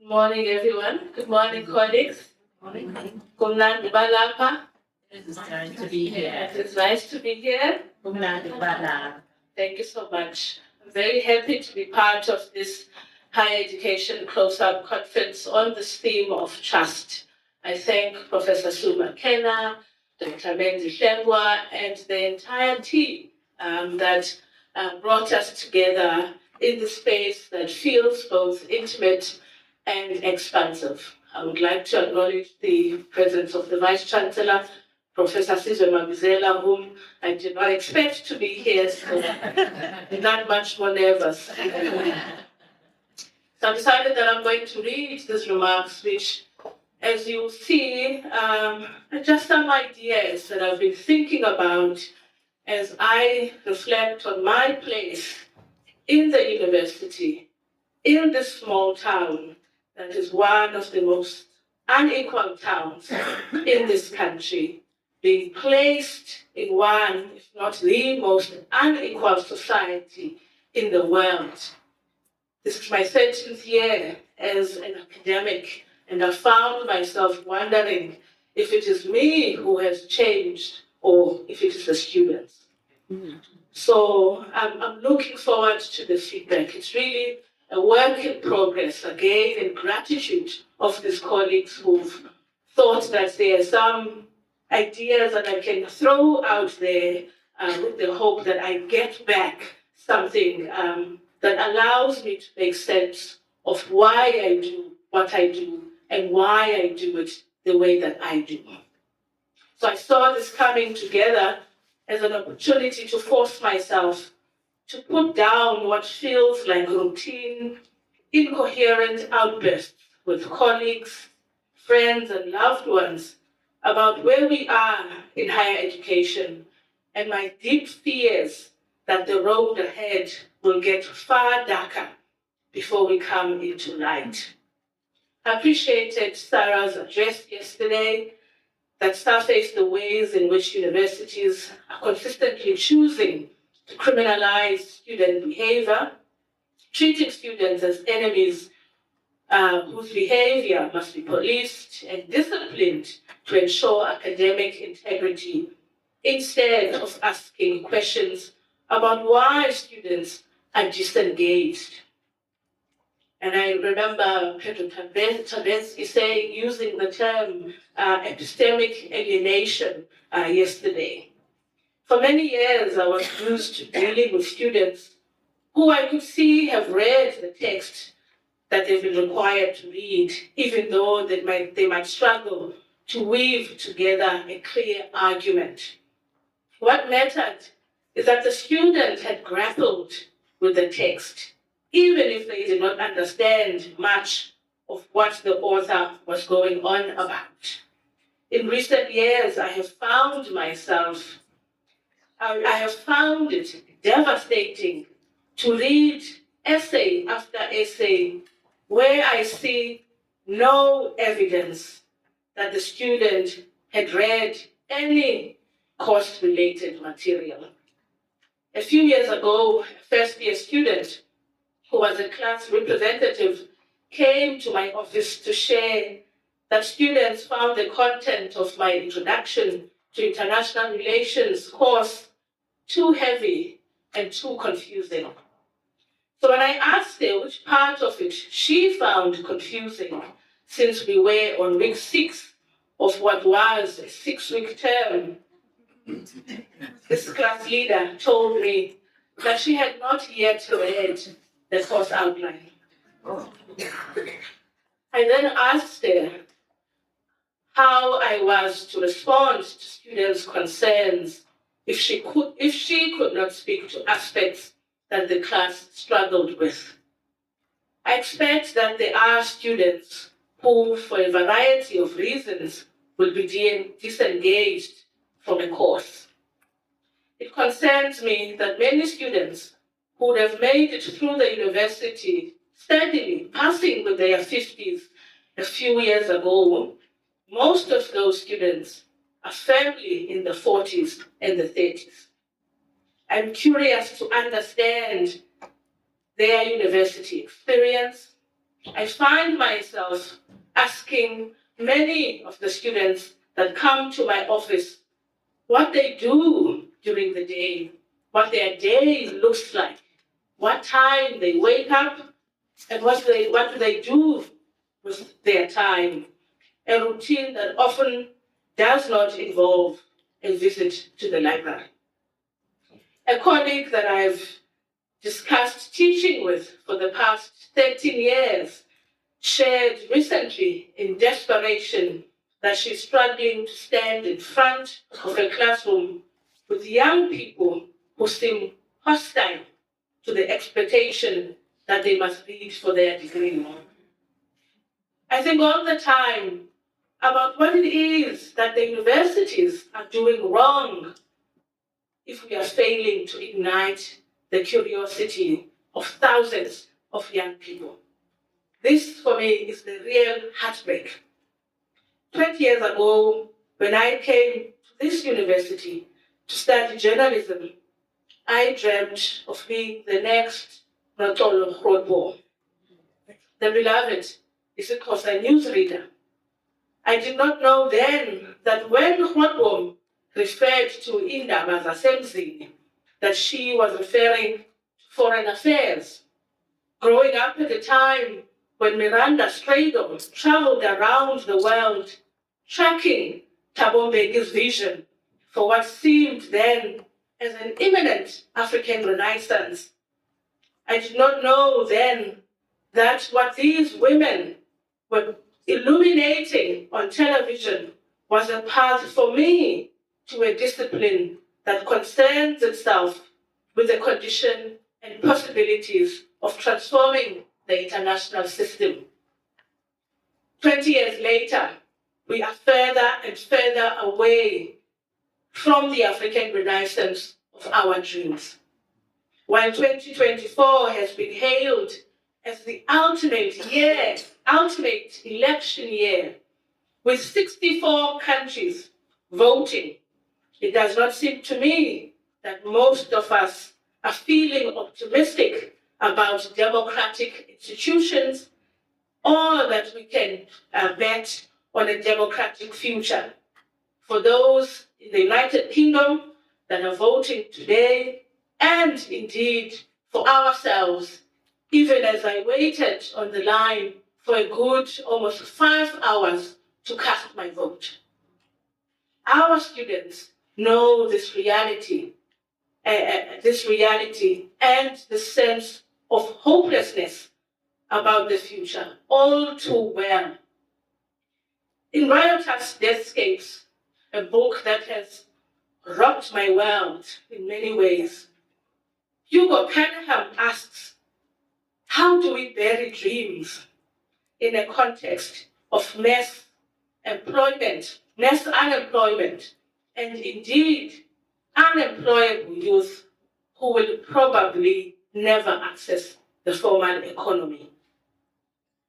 Good morning, everyone. Good morning, colleagues. Morning. Kumnandi balapha. It is nice to be here. It's nice to be here. Thank you so much. I'm very happy to be part of this higher education close-up conference on this theme of trust. I thank Professor Sue McKenna, Dr. Menzi Shengwa, and the entire team that brought us together in the space that feels both intimate and expansive. I would like to acknowledge the presence of the Vice Chancellor, Professor Siphokazi Magadla, whom I did not expect to be here, so I'm not much more nervous. So I decided that I'm going to read these remarks, which, as you'll see, are just some ideas that I've been thinking about as I reflect on my place in the university, in this small town that is one of the most unequal towns in this country, being placed in one, if not the most unequal society in the world. This is my 13th year as an academic, and I found myself wondering if it is me who has changed or if it is the students. So I'm looking forward to the feedback. It's really a work in progress, again, in gratitude of these colleagues who've thought that there are some ideas that I can throw out there with the hope that I get back something that allows me to make sense of why I do what I do and why I do it the way that I do. So I saw this coming together as an opportunity to force myself to put down what feels like routine, incoherent outbursts with colleagues, friends, and loved ones about where we are in higher education and my deep fears that the road ahead will get far darker before we come into light. I appreciated Sarah's address yesterday that surfaced the ways in which universities are consistently choosing to criminalize student behavior, treating students as enemies whose behavior must be policed and disciplined to ensure academic integrity, instead of asking questions about why students are disengaged. And I remember Pedro Tabenski saying, using the term epistemic alienation yesterday. For many years, I was used to dealing with students who I could see have read the text that they've been required to read, even though they might struggle to weave together a clear argument. What mattered is that the student had grappled with the text, even if they did not understand much of what the author was going on about. In recent years, I have found it devastating to read essay after essay where I see no evidence that the student had read any course-related material. A few years ago, a first-year student who was a class representative came to my office to share that students found the content of my introduction to international relations course too heavy and too confusing. So when I asked her which part of it she found confusing, since we were on week 6 of what was a 6-week term, this class leader told me that she had not yet read the course outline. I then asked her how I was to respond to students' concerns if she could not speak to aspects that the class struggled with. I expect that there are students who, for a variety of reasons, will be disengaged from a course. It concerns me that many students who would have made it through the university steadily, passing with their 50s a few years ago, most of those students are firmly in the 40s and the 30s. I'm curious to understand their university experience, I find myself asking many of the students that come to my office what they do during the day, what their day looks like, what time they wake up, and what do they do with their time. A routine that often does not involve a visit to the library. A colleague that I've discussed teaching with for the past 13 years shared recently in desperation that she's struggling to stand in front of a classroom with young people who seem hostile to the expectation that they must read for their degree. I think all the time about what it is that the universities are doing wrong if we are failing to ignite the curiosity of thousands of young people. This, for me, is the real heartbreak. 20 years ago, when I came to this university to study journalism, I dreamt of being the next Rhodes, the beloved Isixhosa newsreader. I did not know then that when Rhodes referred to Indaba zasemzini, that she was referring to foreign affairs. Growing up at a time when Miranda Stradom traveled around the world, tracking Thabo Mbeki's vision for what seemed then as an imminent African renaissance, I did not know then that what these women were illuminating on television was a path for me to a discipline that concerns itself with the condition and possibilities of transforming the international system. 20 years later, we are further and further away from the African Renaissance of our dreams. While 2024 has been hailed as the ultimate election year, with 64 countries voting, it does not seem to me that most of us are feeling optimistic about democratic institutions or that we can bet on a democratic future. For those in the United Kingdom that are voting today, and indeed for ourselves, even as I waited on the line for a good almost 5 hours to cast my vote. Our students know this reality and the sense of hopelessness about the future all too well. In Riotous Deathscapes, a book that has rocked my world in many ways, Hugo Penham asks, how do we bury dreams in a context of mass unemployment, and indeed unemployable youth who will probably never access the formal economy?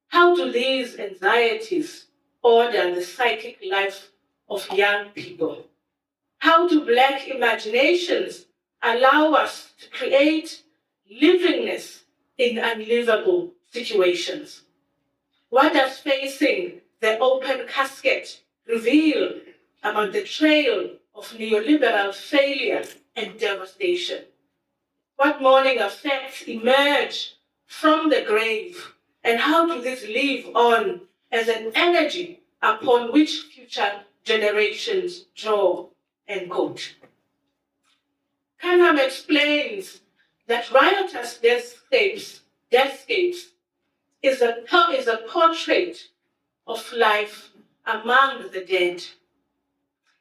How do these anxieties order the psychic life of young people? How do Black imaginations allow us to create livingness in unlivable situations? What does facing the open casket reveal about the trail of neoliberal failure and devastation? What mourning effects emerge from the grave, and how do these live on as an energy upon which future generations draw? End quote. Penham explains that Riotous Deathscapes is a portrait of life among the dead.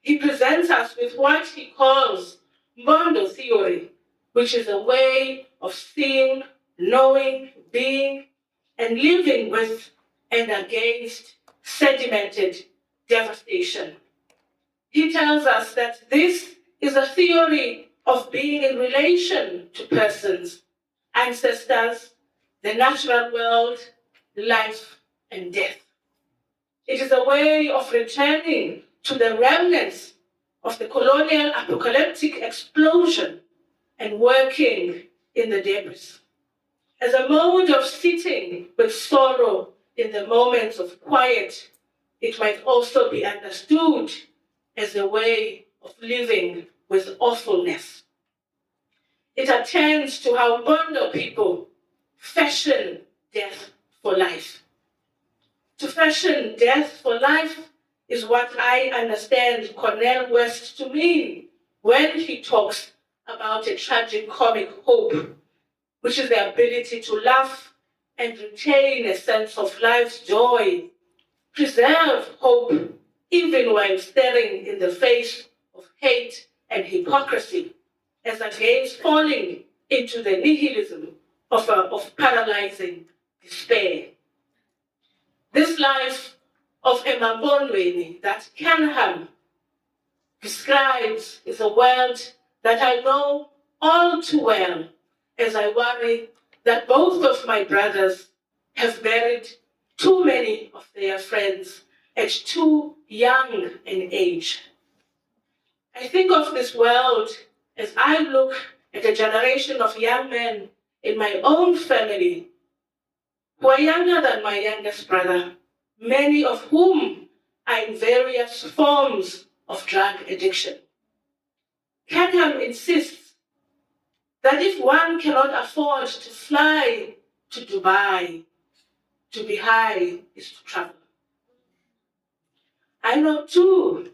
He presents us with what he calls Mbondo theory, which is a way of seeing, knowing, being, and living with and against sedimented devastation. He tells us that this is a theory of being in relation to persons, ancestors, the natural world, life, and death. It is a way of returning to the remnants of the colonial apocalyptic explosion and working in the debris. as a mode of sitting with sorrow in the moments of quiet, it might also be understood as a way of living with awfulness. It attends to how Bondo people fashion death for life. To fashion death for life is what I understand Cornel West to mean when he talks about a tragic comic hope, which is the ability to laugh and retain a sense of life's joy, preserve hope even while staring in the face of hate and hypocrisy, as against falling into the nihilism of paralyzing despair. This life of Emambonweni that Canham describes is a world that I know all too well, as I worry that both of my brothers have buried too many of their friends at too young an age. I think of this world as I look at a generation of young men in my own family who are younger than my youngest brother, many of whom are in various forms of drug addiction. Canham insists that if one cannot afford to fly to Dubai, to be high is to travel. I know too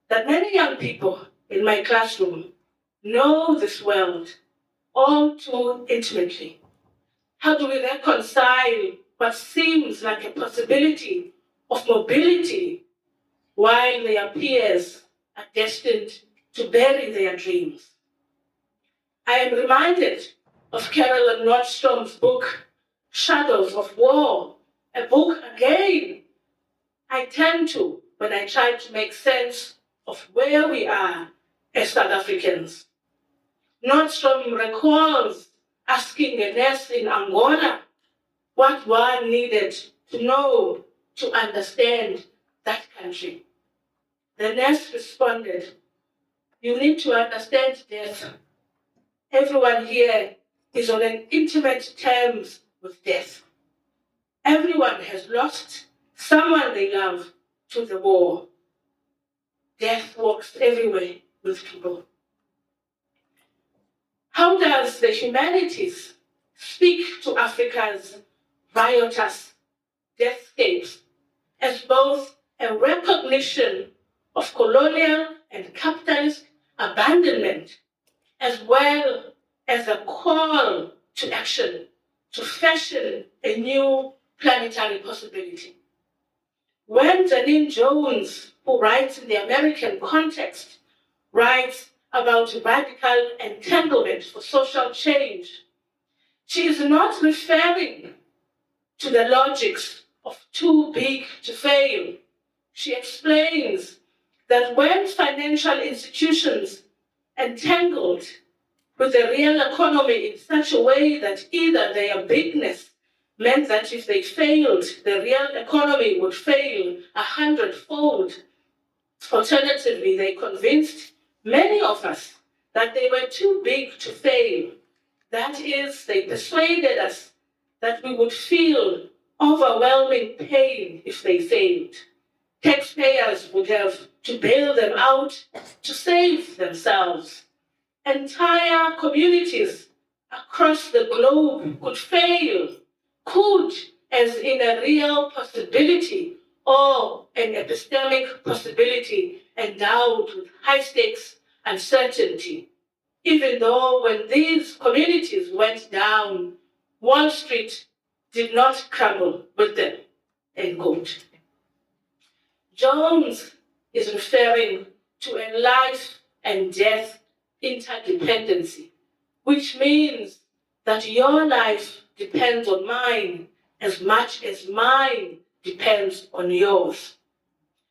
that many young people in my classroom know this world all too intimately. How do we reconcile what seems like a possibility of mobility while their peers are destined to bury their dreams? I am reminded of Carolyn Nordstrom's book, Shadows of War, a book again I turn to when I try to make sense of where we are as South Africans. Nordstrom recalls asking a nurse in Angola what one needed to know to understand that country. The nurse responded, "You need to understand death. Everyone here is on an intimate terms with death. Everyone has lost someone they love to the war. Death walks everywhere with people." How does the humanities speak to Africa's riotous deathscapes as both a recognition of colonial and capitalist abandonment, as well as a call to action to fashion a new planetary possibility? When Janine Jones, who writes in the American context, writes about radical entanglement for social change, she is not referring to the logics of too big to fail. She explains that when financial institutions entangled with the real economy in such a way that either their bigness meant that if they failed, the real economy would fail 100-fold. Alternatively, they convinced many of us that they were too big to fail. That is, they persuaded us that we would feel overwhelming pain if they failed. Taxpayers would have to bail them out to save themselves. Entire communities across the globe could fail, could, as in a real possibility or an epistemic possibility endowed with high stakes uncertainty, even though when these communities went down, Wall Street did not crumble with them, end quote. Jones is referring to a life and death interdependency, which means that your life depends on mine as much as mine depends on yours.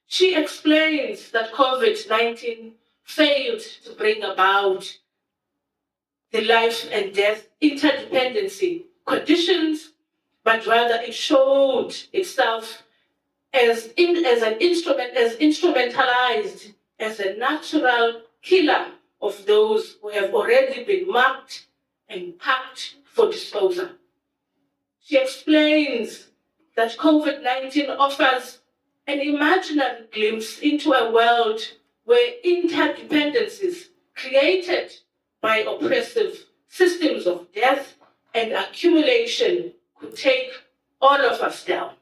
She explains that COVID-19 failed to bring about the life and death interdependency conditions, but rather it showed itself as instrumentalized as a natural killer of those who have already been marked and packed for disposal. She explains that COVID-19 offers an imaginary glimpse into a world where interdependencies created by oppressive systems of death and accumulation could take all of us down.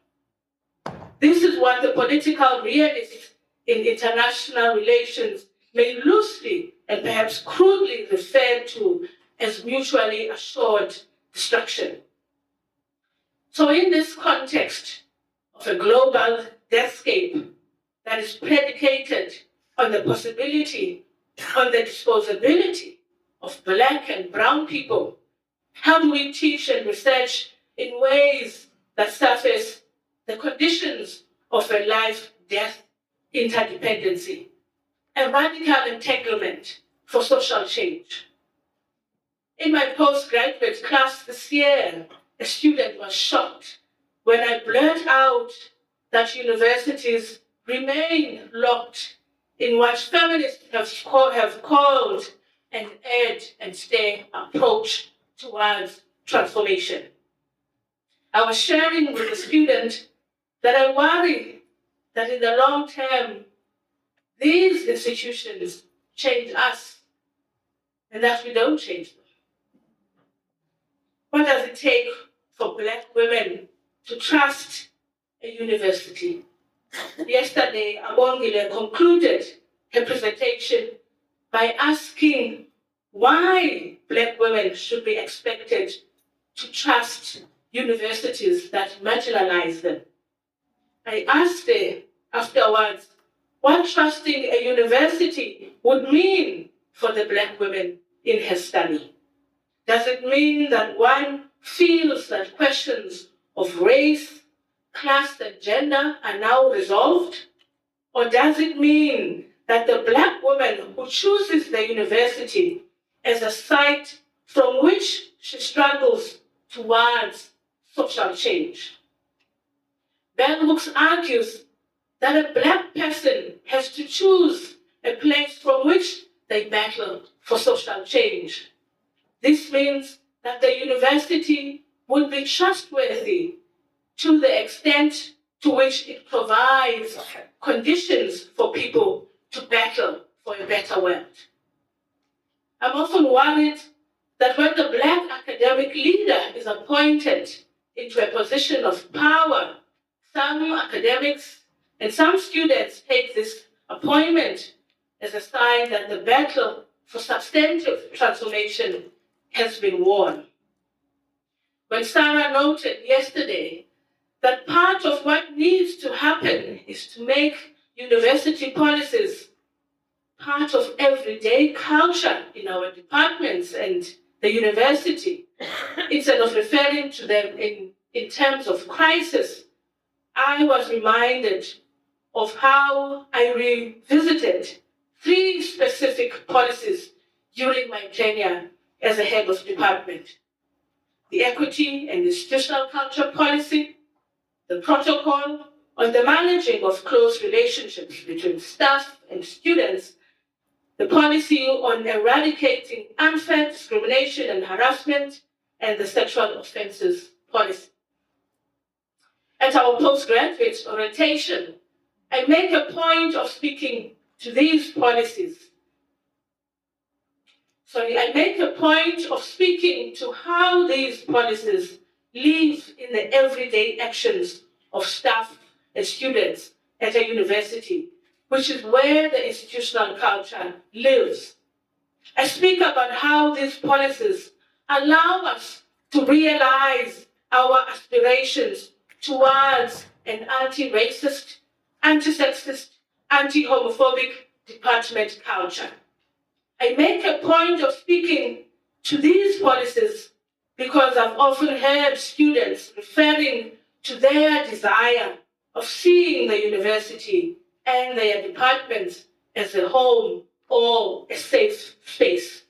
This is what the political realists in international relations may loosely and perhaps crudely refer to as mutually assured destruction. So in this context of a global deathscape that is predicated on the possibility, on the disposability of Black and brown people, how do we teach and research in ways that surface the conditions of a life-death interdependency, a radical entanglement for social change? In my postgraduate class this year, a student was shocked when I blurted out that universities remain locked in what feminists have called an aid and stay approach towards transformation. I was sharing with the student that I worry that in the long term, these institutions change us and that we don't change them. What does it take for Black women to trust a university? Yesterday, Abongile concluded her presentation by asking why Black women should be expected to trust universities that marginalize them. I asked her afterwards what trusting a university would mean for the Black women in her study. Does it mean that one feels that questions of race, class, and gender are now resolved? Or does it mean that the Black woman who chooses the university as a site from which she struggles towards social change? Bell Hooks argues that a Black person has to choose a place from which they battle for social change. This means that the university would be trustworthy to the extent to which it provides conditions for people to battle for a better world. I'm often worried that when the Black academic leader is appointed into a position of power, some academics and some students take this appointment as a sign that the battle for substantive transformation has been won. When Sarah noted yesterday that part of what needs to happen is to make university policies part of everyday culture in our departments and the university, instead of referring to them in terms of crisis, I was reminded of how I revisited 3 specific policies during my tenure as a head of department: the equity and institutional culture policy, the protocol on the managing of close relationships between staff and students, the policy on eradicating unfair discrimination and harassment, and the sexual offenses policy. At our postgraduate orientation, I make a point of speaking to these policies. I make a point of speaking to how these policies live in the everyday actions of staff and students at a university, which is where the institutional culture lives. I speak about how these policies allow us to realize our aspirations towards an anti-racist, anti-sexist, anti-homophobic department culture. I make a point of speaking to these policies because I've often heard students referring to their desire of seeing the university and their departments as a home or a safe space.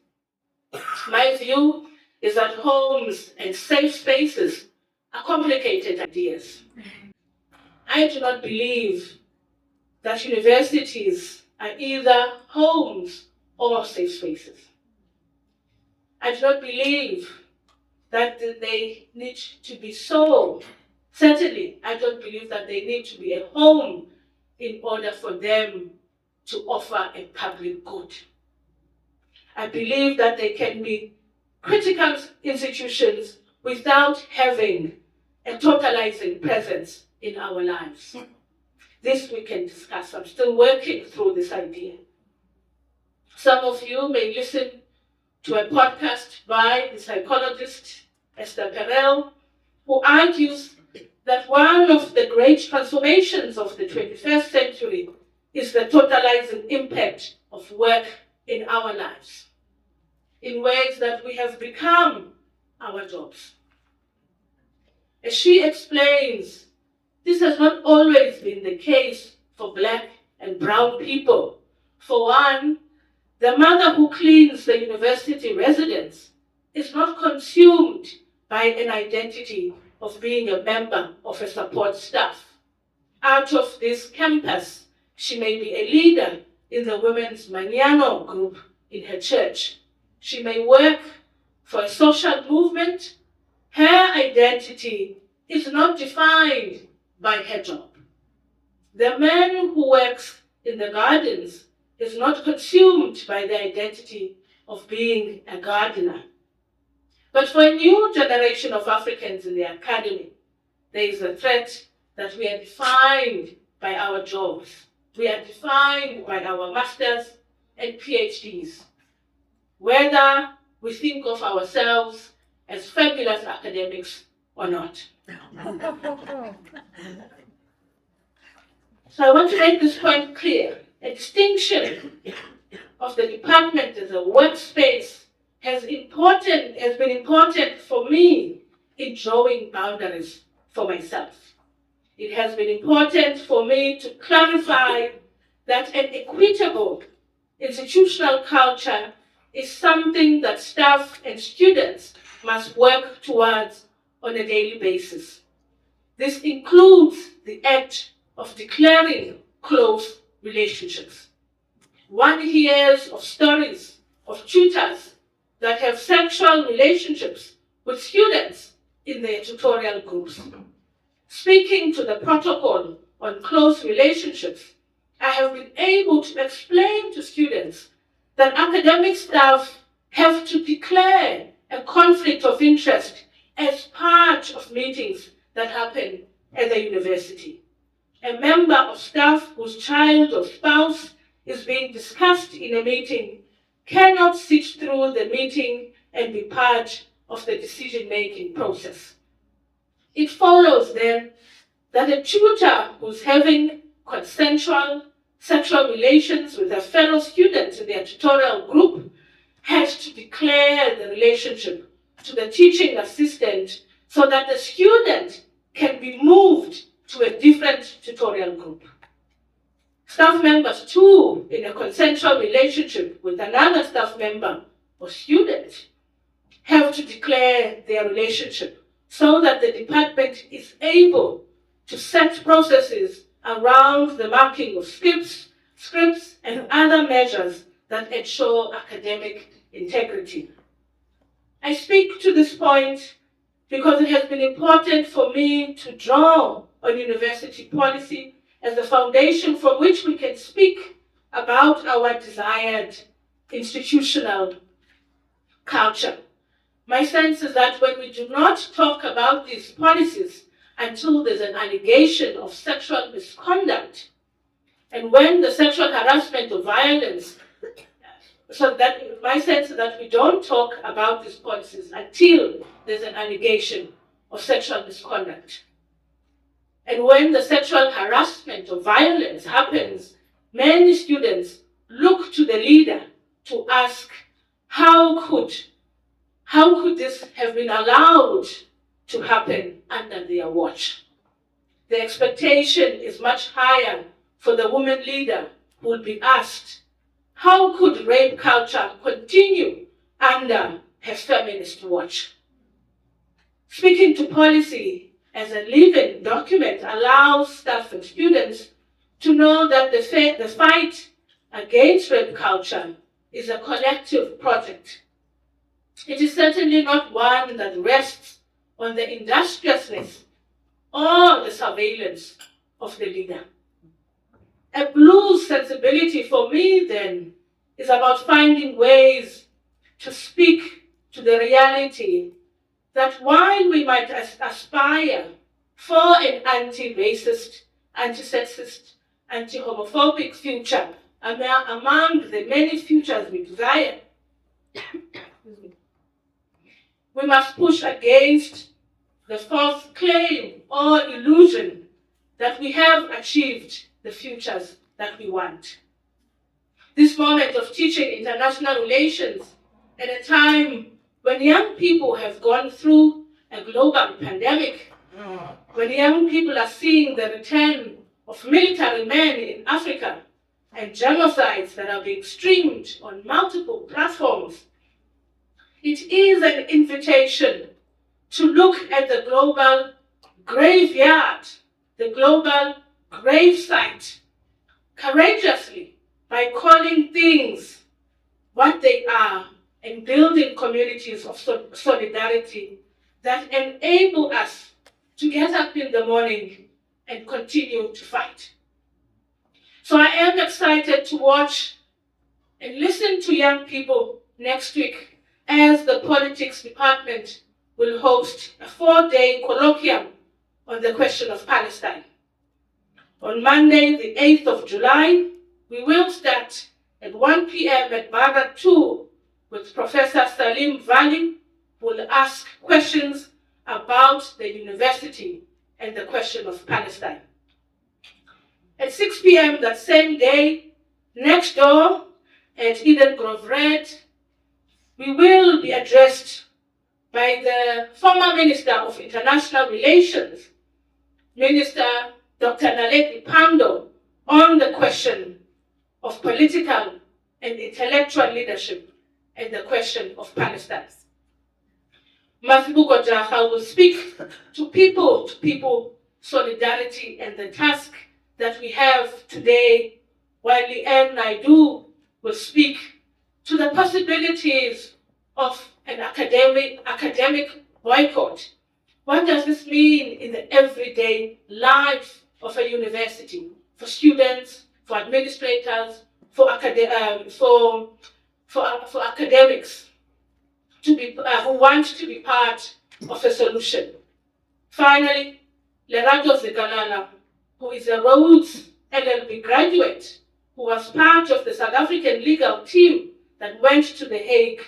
My view is that homes and safe spaces are complicated ideas. I do not believe that universities are either homes or safe spaces. I do not believe that they need to be so. Certainly, I don't believe that they need to be a home in order for them to offer a public good. I believe that they can be critical institutions without having a totalizing presence in our lives. This we can discuss. I'm still working through this idea. Some of you may listen to a podcast by the psychologist Esther Perel, who argues that one of the great transformations of the 21st century is the totalizing impact of work in our lives, in ways that we have become our jobs. As she explains, this has not always been the case for Black and brown people. For one, the mother who cleans the university residence is not consumed by an identity of being a member of a support staff. Out of this campus, she may be a leader in the women's Maniano group in her church. She may work for a social movement. Her identity is not defined by her job. The man who works in the gardens is not consumed by the identity of being a gardener. But for a new generation of Africans in the academy, there is a threat that we are defined by our jobs. We are defined by our masters and PhDs, whether we think of ourselves as fabulous academics or not. So I want to make this point clear. A distinction of the department as a workspace has been important for me in drawing boundaries for myself. It has been important for me to clarify that an equitable institutional culture is something that staff and students must work towards on a daily basis. This includes the act of declaring close relationships. One hears of stories of tutors that have sexual relationships with students in their tutorial groups. Speaking to the protocol on close relationships, I have been able to explain to students that academic staff have to declare a conflict of interest as part of meetings that happen at the university. A member of staff whose child or spouse is being discussed in a meeting cannot sit through the meeting and be part of the decision-making process. It follows then that a tutor who's having consensual sexual relations with a fellow student in their tutorial group has to declare the relationship to the teaching assistant so that the student can be moved to a different tutorial group. Staff members too, in a consensual relationship with another staff member or student, have to declare their relationship so that the department is able to set processes around the marking of scripts, and other measures that ensure academic integrity. I speak to this point because it has been important for me to draw on university policy as the foundation from which we can speak about our desired institutional culture. My sense is that when we do not talk about these policies until there's an allegation of sexual misconduct, and when the sexual harassment or violence, so that my sense is that we don't talk about these policies until there's an allegation of sexual misconduct. And when the sexual harassment or violence happens, many students look to the leader to ask, how could this have been allowed to happen under their watch? The expectation is much higher for the woman leader who will be asked, how could rape culture continue under her feminist watch? Speaking to policy as a living document allows staff and students to know that the fight against rape culture is a collective project. It is certainly not one that rests on the industriousness or the surveillance of the leader. A blue sensibility for me, then, is about finding ways to speak to the reality that while we might aspire for an anti-racist, anti-sexist, anti-homophobic future among the many futures we desire, we must push against the false claim or illusion that we have achieved the futures that we want. This moment of teaching international relations at a time when young people have gone through a global pandemic, when young people are seeing the return of military men in Africa and genocides that are being streamed on multiple platforms, it is an invitation to look at the global graveyard, the global gravesite, courageously by calling things what they are and building communities of solidarity that enable us to get up in the morning and continue to fight. So I am excited to watch and listen to young people next week as the politics department will host a 4-day colloquium on the question of Palestine. On Monday, the 8th of July, we will start at 1 p.m. at Baga 2 with Professor Salim Vali, who will ask questions about the university and the question of Palestine. At 6 p.m. that same day, next door at Eden Grove Red, we will be addressed by the former Minister of International Relations, Minister Dr. Naledi Pandor, on the question of political and intellectual leadership and the question of Palestine. Mazibuko Jaha will speak to people solidarity and the task that we have today, while Leanne Naidu will speak to the possibilities of an academic boycott. What does this mean in the everyday life of a university for students, for administrators, for academics to be who want to be part of a solution? Finally, Lerato Zigalala, who is a Rhodes LLB graduate, who was part of the South African legal team that went to The Hague,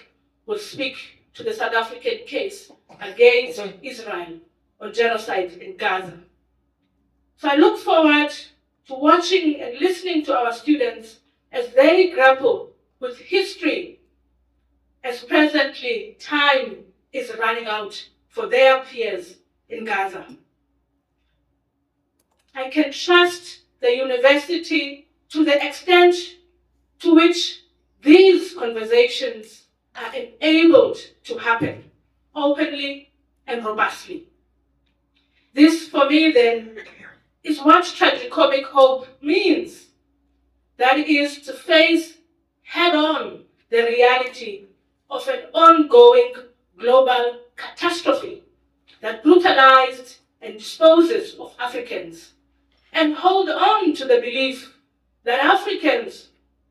will speak to the South African case against Israel on genocide in Gaza. So I look forward to watching and listening to our students as they grapple with history, as presently time is running out for their peers in Gaza. I can trust the university to the extent to which these conversations are enabled to happen openly and robustly. This, for me, then, is what tragicomic hope means. That is to face head-on the reality of an ongoing global catastrophe that brutalized and disposes of Africans, and hold on to the belief that Africans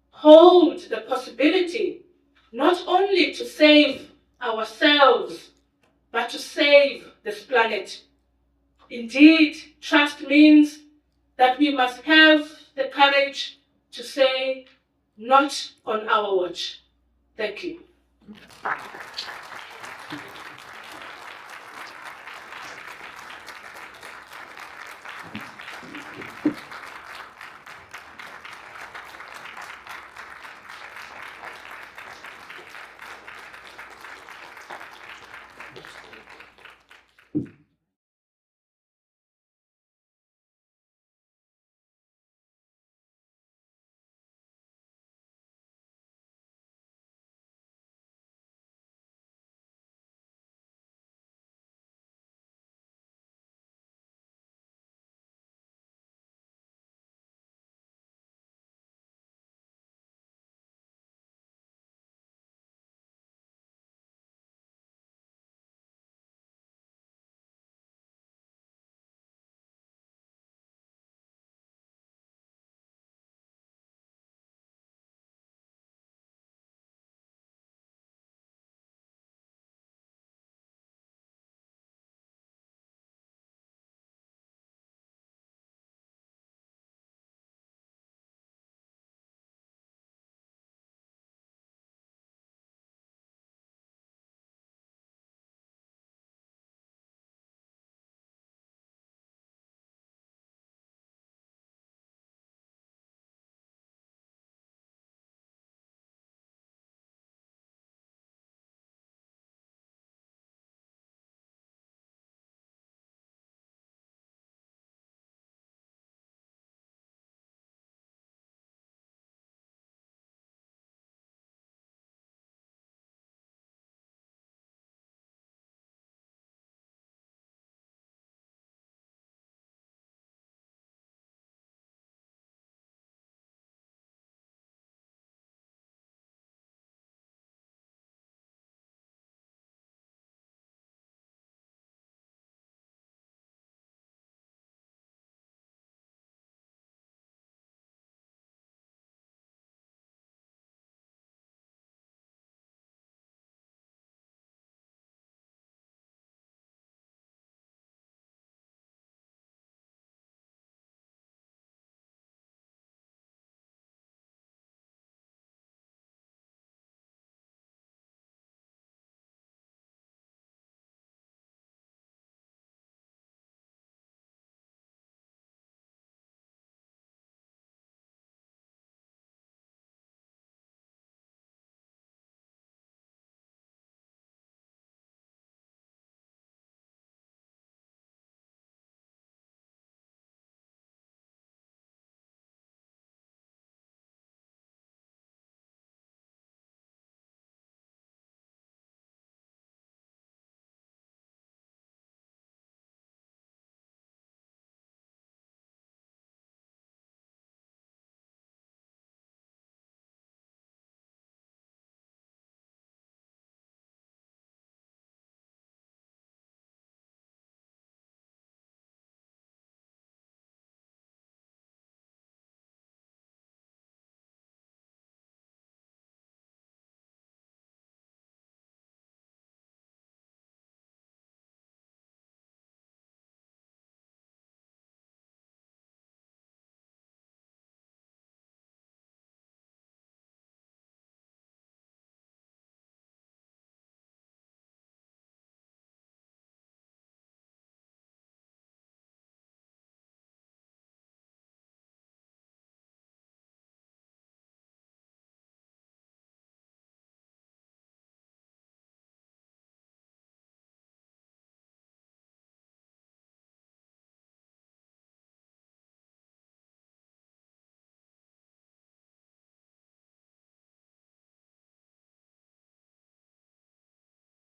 hold the possibility not only to save ourselves, but to save this planet. Indeed, trust means that we must have the courage to say, not on our watch. Thank you.